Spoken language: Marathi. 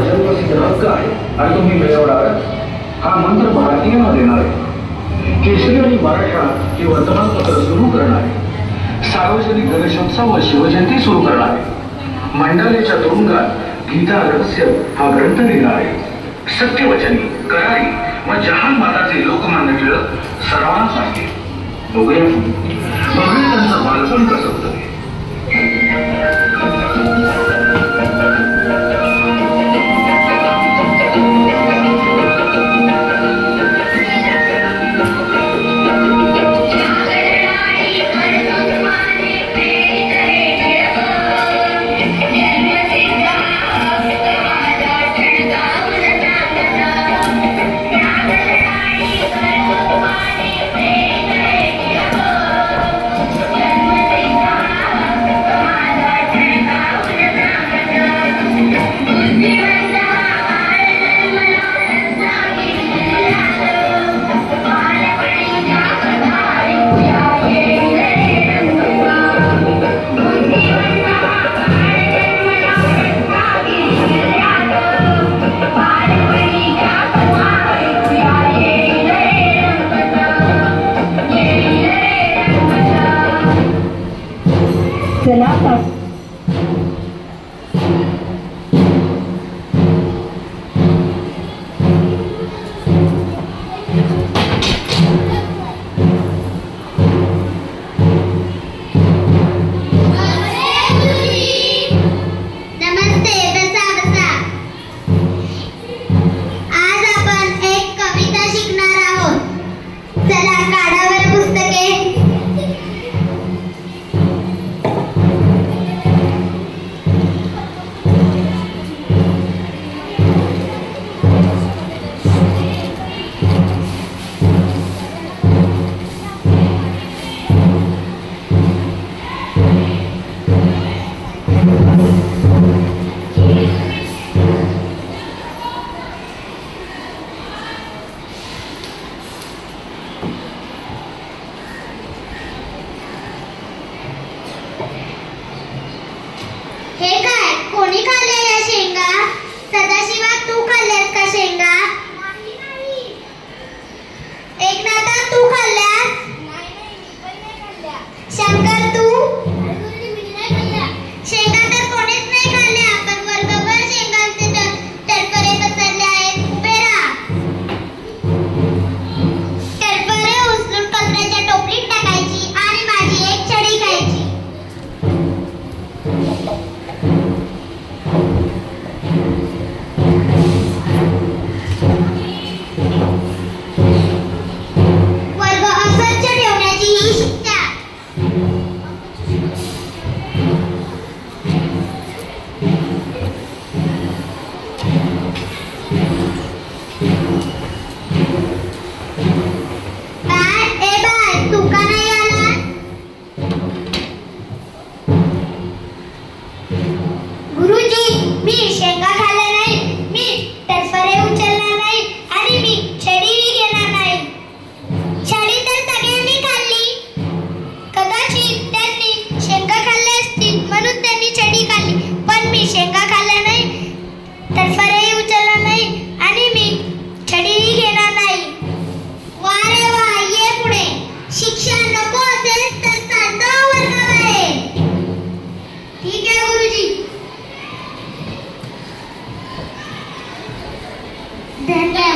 जन्मसिद्ध हक्क आहे आणि तुम्ही मिळवणार हा मंत्र भारतीयांना देणार आहे. केसरी आणि मराठा हे वर्तमानपत्र सुरू करणार आहे. सार्वजनिक गणेशोत्सव व शिवजयंती सुरू करणार आहे. मंडालेच्या तुरुंगात गीता रहस्य हा ग्रंथ लिहिणार आहे. सत्यवचनी करारी व जहान माताचे लोकमान्य टिळक सर्वांना सांगते. बघूया त्यांचं बालपण कसं होतं. धन्यवाद.